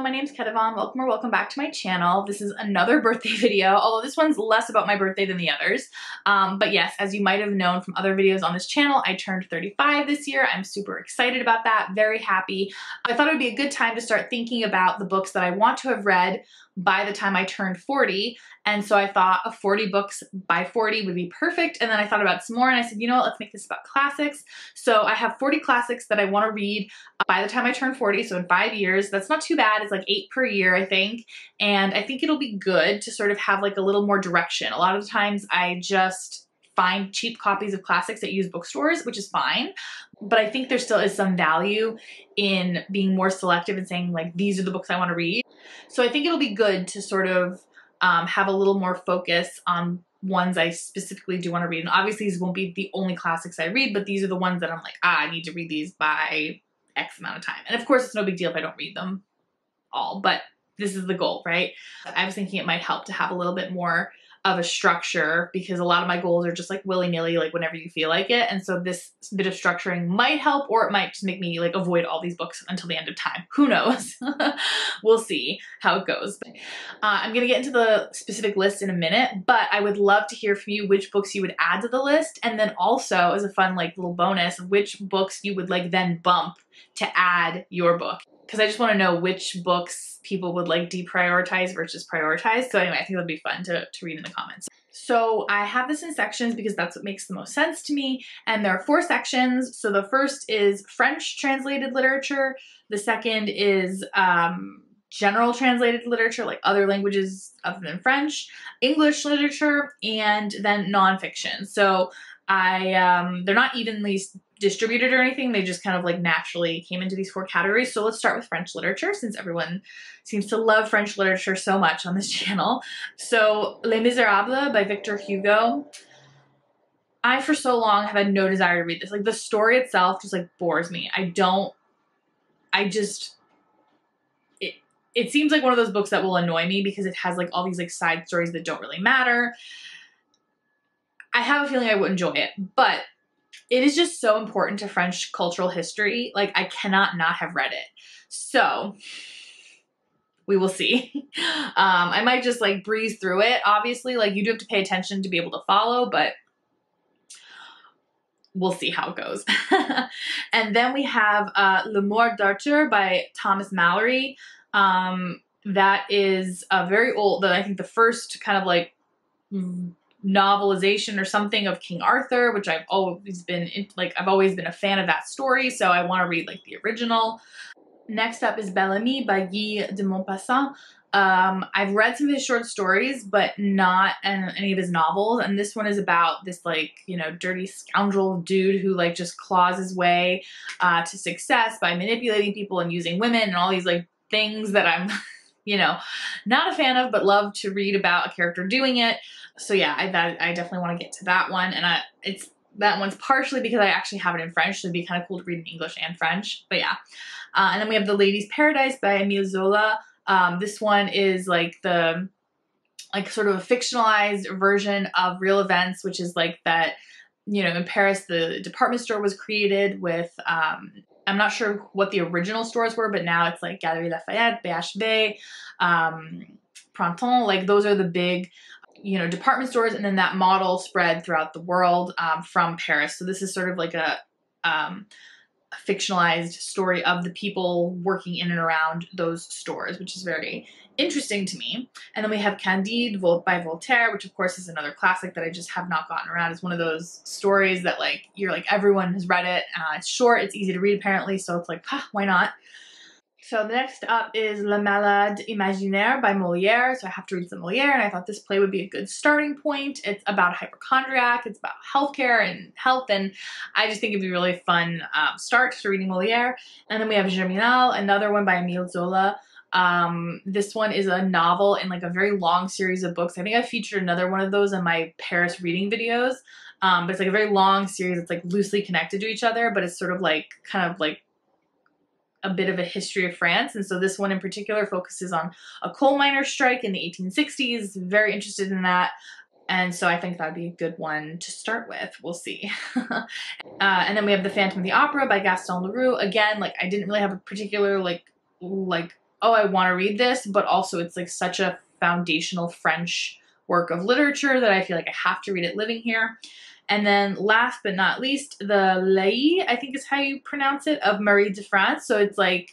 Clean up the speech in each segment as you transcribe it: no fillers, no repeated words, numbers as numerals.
my name's Kalevala. Welcome or welcome back to my channel. This is another birthday video, although this one's less about my birthday than the others. But yes, as you might have known from other videos on this channel, I turned 35 this year. I'm super excited about that, very happy. I thought it would be a good time to start thinking about the books that I want to have read by the time I turned 40. And so I thought a 40 books by 40 would be perfect. And then I thought about some more and I said, you know what, let's make this about classics. So I have 40 classics that I want to read by the time I turn 40. So in 5 years, that's not too bad. It's like 8 per year, I think. And I think it'll be good to sort of have like a little more direction. A lot of the times I just find cheap copies of classics at used bookstores, which is fine. But I think there still is some value in being more selective and saying like, these are the books I want to read. So I think it'll be good to sort of have a little more focus on ones I specifically do want to read. And obviously these won't be the only classics I read, but these are the ones that I'm like, I need to read these by X amount of time. And of course it's no big deal if I don't read them all, but this is the goal, right? I was thinking it might help to have a little bit more of a structure because a lot of my goals are just like willy-nilly, like whenever you feel like it. And so this bit of structuring might help, or it might just make me like avoid all these books until the end of time. Who knows? We'll see how it goes. I'm gonna get into the specific list in a minute, but I would love to hear from you which books you would add to the list. And then also as a fun like little bonus, which books you would like then bump to add your book. Because I just want to know which books people would like deprioritize versus prioritize. So anyway, I think it'll be fun to read in the comments. So I have this in sections because that's what makes the most sense to me. And there are 4 sections. So the first is French translated literature. The second is general translated literature, like other languages other than French, English literature, and then nonfiction. So they're not evenly distributed or anything. They just kind of like naturally came into these 4 categories. So let's start with French literature since everyone seems to love French literature so much on this channel. So Les Miserables by Victor Hugo. I for so long have had no desire to read this. Like the story itself just like bores me. It seems like one of those books that will annoy me because it has like all these like side stories that don't really matter. I have a feeling I would enjoy it, but it is just so important to French cultural history. Like I cannot not have read it. So we will see. I might just like breeze through it. Obviously, like you do have to pay attention to be able to follow, but we'll see how it goes. And then we have Le Morte d'Arthur by Thomas Malory. That is a very old, I think the first kind of like novelization or something of King Arthur, which I've always been a fan of that story, so I want to read like the original. Next up is Bel Ami by Guy de Maupassant. I've read some of his short stories, but not any of his novels, and this one is about this like, you know, dirty scoundrel dude who like just claws his way to success by manipulating people and using women and all these like things that I'm you know, not a fan of, but love to read about a character doing it. So yeah, I definitely want to get to that one. And that one's partially because I actually have it in French, so it'd be kind of cool to read in English and French, but yeah. And then we have The Lady's Paradise by Émile Zola. This one is like sort of a fictionalized version of real events, which is like that, you know, in Paris, the department store was created with, I'm not sure what the original stores were, but now it's like Galeries Lafayette, BHV, Printemps, like those are the big, you know, department stores. And then that model spread throughout the world from Paris. So this is sort of like a fictionalized story of the people working in and around those stores, which is very interesting to me. And then we have Candide by Voltaire, which of course is another classic that I just have not gotten around. It's one of those stories that like, you're like, everyone has read it. It's short, it's easy to read apparently, so it's like, why not? So the next up is Le Malade, Imaginaire by Molière. So I have to read some Molière, and I thought this play would be a good starting point. It's about a hypochondriac, it's about healthcare and health, and I just think it'd be a really fun start to reading Molière. And then we have Germinal, another one by Émile Zola. This one is a novel in like a very long series of books. I think I featured another one of those in my Paris reading videos, but it's like a very long series. It's like loosely connected to each other, but it's sort of like kind of like a bit of a history of France. And so this one in particular focuses on a coal miners' strike in the 1860s. Very interested in that. And so I think that'd be a good one to start with. We'll see. And then we have The Phantom of the Opera by Gaston Leroux. Again, like I didn't really have a particular like oh, I want to read this, but also it's like such a foundational French work of literature that I feel like I have to read it living here. And then last but not least, the Lais, I think is how you pronounce it, of Marie de France. So it's like,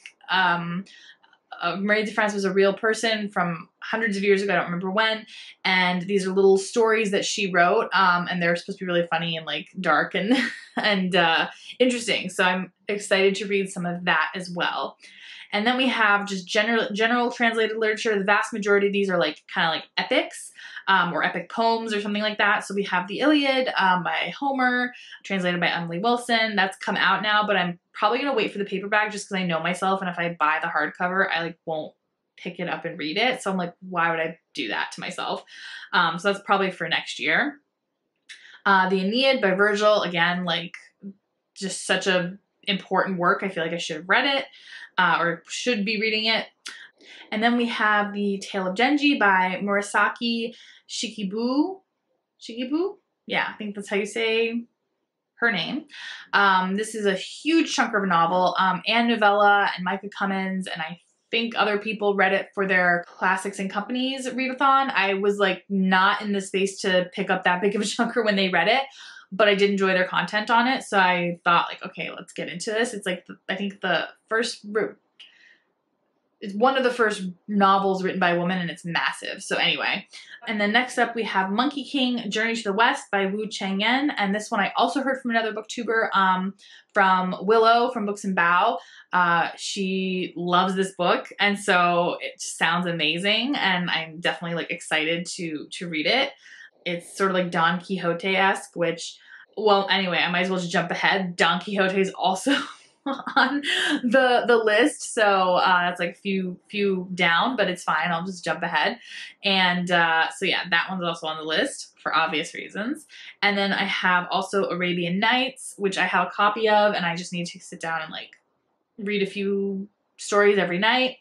Marie de France was a real person from hundreds of years ago, I don't remember when, and these are little stories that she wrote, and they're supposed to be really funny and like dark and and interesting. So I'm excited to read some of that as well. And then we have just general translated literature. The vast majority of these are like kind of like epics, or epic poems or something like that. So we have the Iliad by Homer, translated by Emily Wilson. That's come out now, but I'm probably gonna wait for the paperback just because I know myself, and if I buy the hardcover, I like won't pick it up and read it. So I'm like, why would I do that to myself? So that's probably for next year. The Aeneid by Virgil, again, like just such a important work. I feel like I should have read it, or should be reading it. And then we have the Tale of Genji by Murasaki Shikibu. Shikibu? Yeah, I think that's how you say her name. This is a huge chunk of a novel. Anne Novella and Micah Cummins, and I think other people read it for their Classics and Companies readathon. I was like not in the space to pick up that big of a chunker when they read it, but I did enjoy their content on it. So I thought like, okay, let's get into this. It's like, I think it's one of the first novels written by a woman, and it's massive. So anyway, and then next up we have Monkey King, Journey to the West by Wu Cheng'en. And this one I also heard from another booktuber, from Willow from Books and Bow. She loves this book, and so it just sounds amazing, and I'm definitely like excited to read it. It's sort of like Don Quixote-esque, which, well, anyway, I might as well just jump ahead. Don Quixote is also on the list, so that's like a few down, but it's fine, I'll just jump ahead. And so yeah, that one's also on the list for obvious reasons. And then I have also Arabian Nights, which I have a copy of, and I just need to sit down and like read a few stories every night.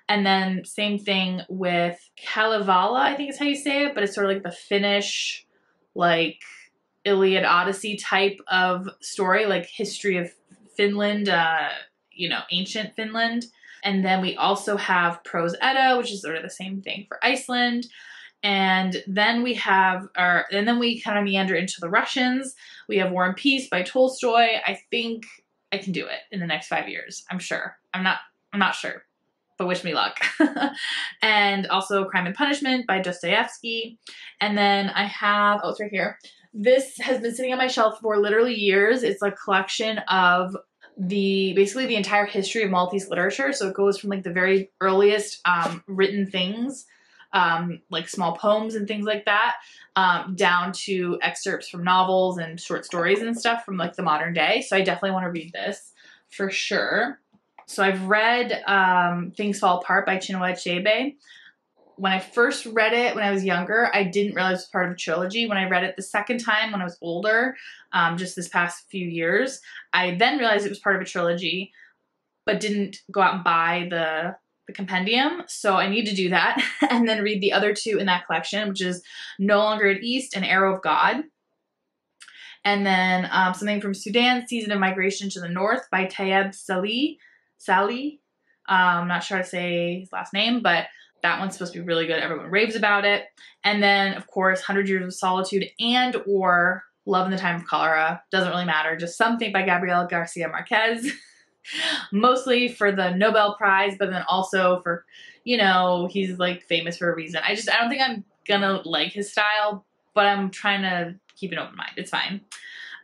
And then same thing with Kalevala, I think is how you say it, but it's sort of like the Finnish, like Iliad Odyssey type of story, like history of Finland, you know, ancient Finland. And then we also have Prose Edda, which is sort of the same thing for Iceland. And then we have and then we kind of meander into the Russians. We have War and Peace by Tolstoy. I think I can do it in the next 5 years. I'm sure. I'm not sure, but wish me luck. And also Crime and Punishment by Dostoevsky. And then I have, oh, it's right here. This has been sitting on my shelf for literally years. It's a collection of basically the entire history of Maltese literature. So it goes from like the very earliest written things, like small poems and things like that, down to excerpts from novels and short stories and stuff from like the modern day. So I definitely want to read this for sure. So I've read Things Fall Apart by Chinua Achebe. When I first read it when I was younger, I didn't realize it was part of a trilogy. When I read it the second time when I was older, just this past few years, I then realized it was part of a trilogy, but didn't go out and buy the compendium. So I need to do that and then read the other two in that collection, which is No Longer at East and Arrow of God. And then something from Sudan, Season of Migration to the North by Tayeb Salih. I'm not sure how to say his last name, but that one's supposed to be really good. Everyone raves about it. And then, of course, 100 Years of Solitude and or Love in the Time of Cholera. Doesn't really matter. Just something by Gabriel Garcia Marquez. Mostly for the Nobel Prize, but then also for, you know, he's like famous for a reason. I don't think I'm gonna like his style, but I'm trying to keep an open mind. It's fine.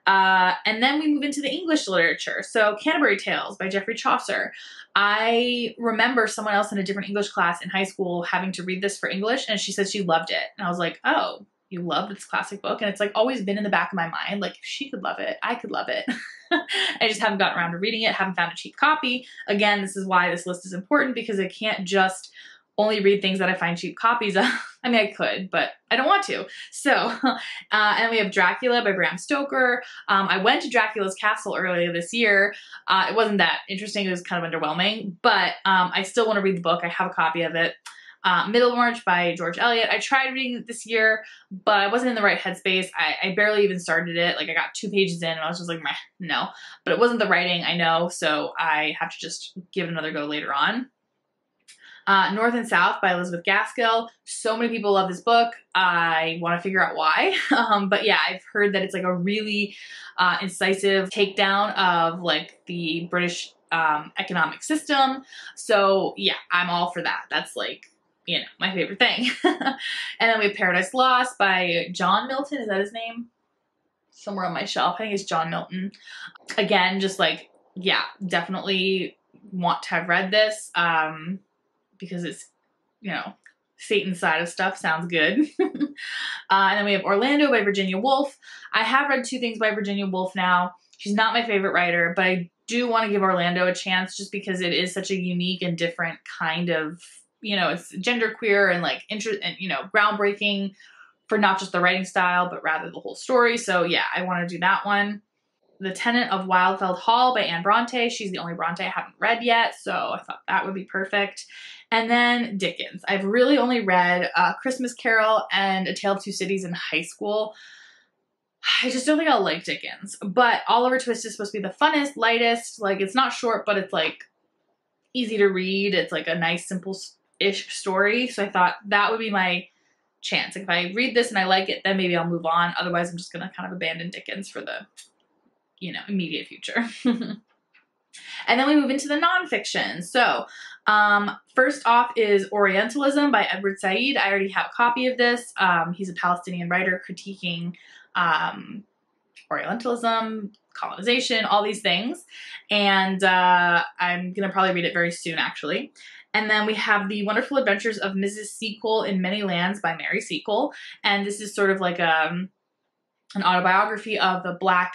And then we move into the English literature. So Canterbury Tales by Geoffrey Chaucer. I remember someone else in a different English class in high school having to read this for English, and she said she loved it. And I was like, oh, you loved this classic book? And it's like always been in the back of my mind, like if she could love it, I could love it. I just haven't gotten around to reading it, haven't found a cheap copy. Again, this is why this list is important, because I can't just only read things that I find cheap copies of. I mean, I could, but I don't want to. So, and we have Dracula by Bram Stoker. I went to Dracula's Castle earlier this year. It wasn't that interesting. It was kind of underwhelming, but I still want to read the book. I have a copy of it. Middlemarch by George Eliot. I tried reading it this year, but I wasn't in the right headspace. I barely even started it. Like I got 2 pages in and I was just like, meh, no. But it wasn't the writing, I know, so I have to just give it another go later on. North and South by Elizabeth Gaskell. So many people love this book. I want to figure out why. But yeah, I've heard that it's like a really incisive takedown of like the British economic system. So yeah, I'm all for that. That's like, you know, my favorite thing. And then we have Paradise Lost by John Milton. Is that his name? Somewhere on my shelf. I think it's John Milton. Again, just like, yeah, definitely want to have read this because it's, you know, Satan's side of stuff sounds good. And then we have Orlando by Virginia Woolf. I have read 2 things by Virginia Woolf now. She's not my favorite writer, but I do want to give Orlando a chance just because it is such a unique and different kind of, you know, it's genderqueer and like you know, groundbreaking for not just the writing style, but rather the whole story. So yeah, I want to do that one. The Tenant of Wildfeld Hall by Anne Bronte. She's the only Bronte I haven't read yet, so I thought that would be perfect. And then Dickens. I've really only read Christmas Carol and A Tale of Two Cities in high school. I just don't think I'll like Dickens. But Oliver Twist is supposed to be the funnest, lightest. Like, it's not short, but it's like easy to read. It's like a nice, simple-ish story. So I thought that would be my chance. Like, if I read this and I like it, then maybe I'll move on. Otherwise, I'm just going to kind of abandon Dickens for the, you know, immediate future. And then we move into the nonfiction. So first off is Orientalism by Edward Said. I already have a copy of this. He's a Palestinian writer critiquing Orientalism, colonization, all these things. And I'm going to probably read it very soon, actually. And then we have The Wonderful Adventures of Mrs. Seacole in Many Lands by Mary Seacole. And this is sort of like an autobiography of a Black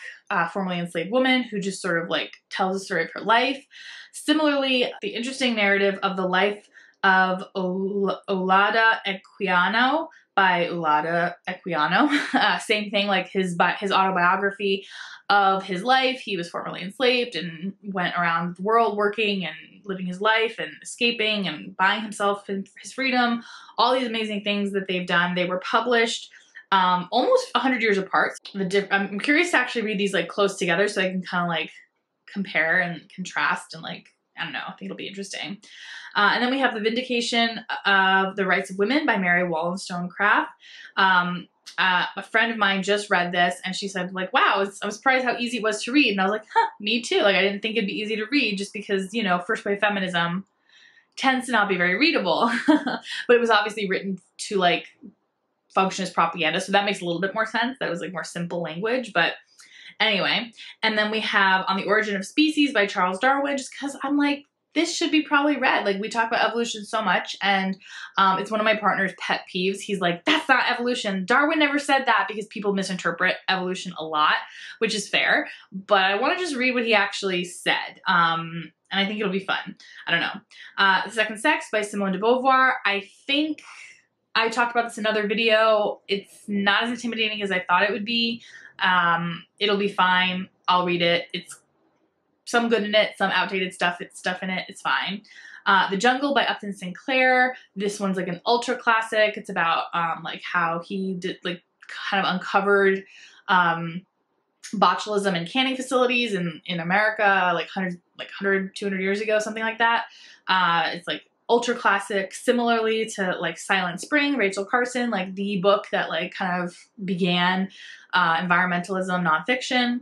formerly enslaved woman who just sort of like tells the story of her life. Similarly, the interesting narrative of the life of Olada Equiano by Olada Equiano. Same thing, like his autobiography of his life. He was formerly enslaved and went around the world working and living his life and escaping and buying himself his freedom. All these amazing things that they've done. They were published almost 100 years apart. I'm curious to actually read these like close together so I can kind of like compare and contrast and like, I don't know, I think it'll be interesting. And then we have The Vindication of the Rights of Women by Mary Wollstonecraft. A friend of mine just read this and she said like, wow, I was surprised how easy it was to read. And I was like, huh, me too. Like I didn't think it'd be easy to read just because, you know, first wave feminism tends to not be very readable. But it was obviously written to like function as propaganda. So that makes a little bit more sense. That was like more simple language, but anyway. And then we have On the Origin of Species by Charles Darwin, just because I'm like, this should be probably read. Like we talk about evolution so much and it's one of my partner's pet peeves. He's like, that's not evolution. Darwin never said that because people misinterpret evolution a lot, which is fair. But I want to just read what he actually said. And I think it'll be fun. I don't know. The Second Sex by Simone de Beauvoir. I think I talked about this in another video. It's not as intimidating as I thought it would be. It'll be fine. I'll read it. It's some good in it, some outdated stuff. It's stuff in it. It's fine. The Jungle by Upton Sinclair. This one's like an ultra classic. It's about like how he did like kind of uncovered botulism in canning facilities in America like 100, 200 years ago, something like that. It's like ultra classic, similarly to like Silent Spring, Rachel Carson, like the book that like kind of began environmentalism nonfiction,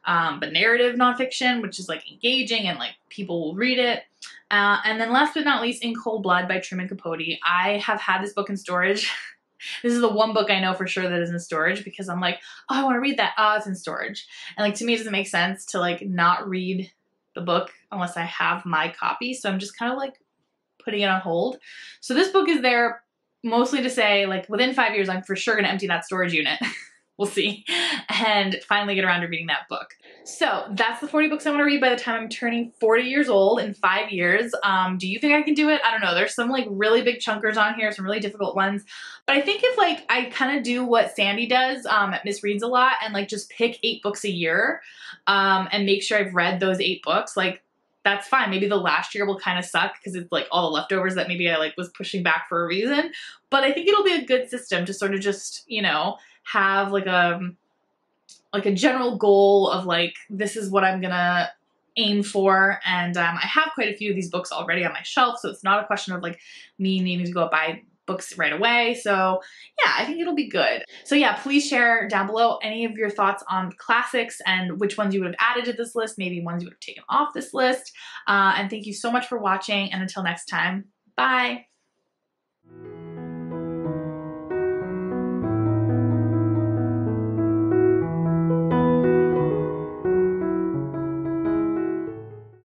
but narrative nonfiction, which is like engaging and like people will read it. And then last but not least, In Cold Blood by Truman Capote. I have had this book in storage. This is the one book I know for sure that is in storage because I'm like, oh, I want to read that. Oh, it's in storage. And like to me, it doesn't make sense to like not read the book unless I have my copy. So I'm just kind of like putting it on hold. So this book is there mostly to say like within 5 years, I'm for sure going to empty that storage unit. We'll see. And finally get around to reading that book. So that's the 40 books I want to read by the time I'm turning 40 years old in 5 years. Do you think I can do it? I don't know. There's some like really big chunkers on here, some really difficult ones. But I think if like I kind of do what Sandy does at Miss Reads a Lot and like just pick 8 books a year and make sure I've read those 8 books, like that's fine. Maybe the last year will kind of suck because it's like all the leftovers that maybe I like was pushing back for a reason. But I think it'll be a good system to sort of just, you know, have like a general goal of like, this is what I'm gonna aim for, and I have quite a few of these books already on my shelf, so it's not a question of like me needing to go buy books right away. So yeah, I think it'll be good. So yeah, please share down below any of your thoughts on classics and which ones you would have added to this list, maybe ones you would have taken off this list. And thank you so much for watching, and until next time, bye.